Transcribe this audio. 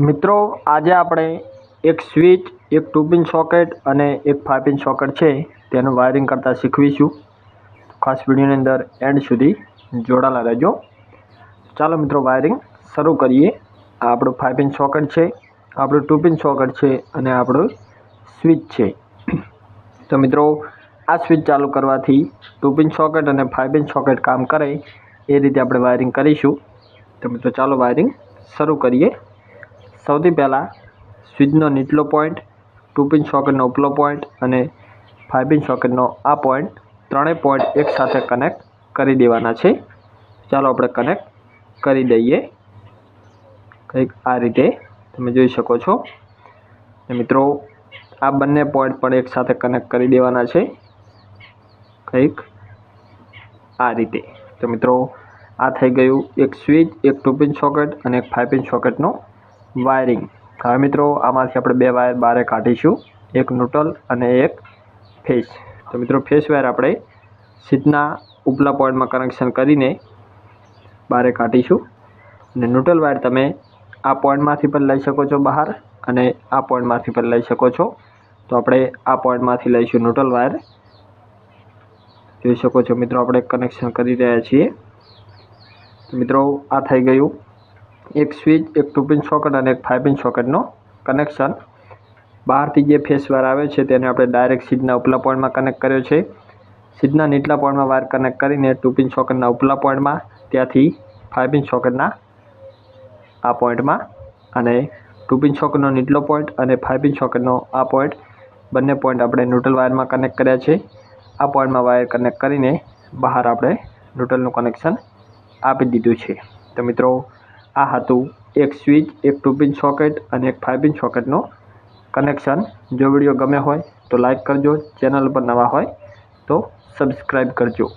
મિત્રો આજે આપણે એક સ્વિચ, એક 2 પિન સોકેટ અને એક 5 પિન સોકેટ છે તેનું વાયરિંગ કરતાં શીખવીશું. ખાસ વિડીયોની અંદર એન્ડ સુધી જોડાયેલા રહેજો. ચાલો મિત્રો વાયરિંગ શરૂ કરીએ. આ આપણું 5 પિન સોકેટ છે, આપણું 2 પિન સોકેટ છે અને આપણું સ્વિચ છે. તો મિત્રો આ સ્વિચ ચાલુ કરવાથી 2 પિન સોકેટ અને 5 પિન સોકેટ કામ કરે એ રીતે આપણે વાયરિંગ કરીશું. તો મિત્રો ચાલો વાયરિંગ શરૂ કરીએ. સૌથી પહેલાં સ્વિચનો નીચલો પોઈન્ટ, 2 પિન સોકેટનો ઉપલો પોઈન્ટ અને 5 પિન સોકેટનો આ પોઈન્ટ, ત્રણેય પોઈન્ટ એકસાથે કનેક્ટ કરી દેવાના છે. ચાલો આપણે કનેક્ટ કરી દઈએ. કંઈક આ રીતે તમે જોઈ શકો છો. મિત્રો આ બંને પોઈન્ટ પણ એકસાથે કનેક્ટ કરી દેવાના છે, કંઈક આ રીતે. તો મિત્રો આ થઈ ગયું એક સ્વિચ, એક 2 પિન સોકેટ અને એક 5 પિન સોકેટનો વાયરિંગ. હવે મિત્રો આમાંથી આપણે બે વાયર બહાર કાઢીશું, એક ન્યુટ્રલ અને એક ફેસ. તો મિત્રો ફેસ વાયર આપણે સ્વિચના ઉપલા પોઈન્ટમાં કનેક્શન કરીને બહાર કાઢીશું અને ન્યુટ્રલ વાયર તમે આ પોઈન્ટમાંથી પણ લઈ શકો છો બહાર અને આ પોઈન્ટમાંથી પણ લઈ શકો છો. તો આપણે આ પોઈન્ટમાંથી લઈશું ન્યુટ્રલ વાયર. જોઈ શકો છો મિત્રો આપણે કનેક્શન કરી રહ્યા છીએ. તો મિત્રો આ થઈ ગયું એક સ્વિચ, એક 2 પિન સોકેટ અને એક 5 પિન સોકેટનો કનેક્શન. બહારથી જે ફેસ વાયર આવે છે તેને આપણે ડાયરેક્ટ સ્વિચના ઉપલા પોઈન્ટમાં કનેક્ટ કર્યો છે. સ્વિચના નીચલા પોઈન્ટમાં વાયર કનેક્ટ કરીને 2 પિન સોકેટના ઉપલા પોઈન્ટમાં, ત્યાંથી 5 પિન સોકેટના આ પોઈન્ટમાં અને 2 પિન સોકેટનો નીચલો પોઈન્ટ અને 5 પિન સોકેટનો આ પોઈન્ટ, બંને પોઈન્ટ આપણે ન્યુટ્રલ વાયરમાં કનેક્ટ કર્યા છે. આ પોઈન્ટમાં વાયર કનેક્ટ કરીને બહાર આપણે ન્યુટ્રલનું કનેક્શન આપી દીધું છે. તો મિત્રો આ હતું એક સ્વિચ, એક 2 પિન સોકેટ અને એક 5 પિન સોકેટનો કનેક્શન. જો વિડીયો ગમે હોય તો લાઈક કરજો, ચેનલ પર નવા હોય તો સબસ્ક્રાઈબ કરજો.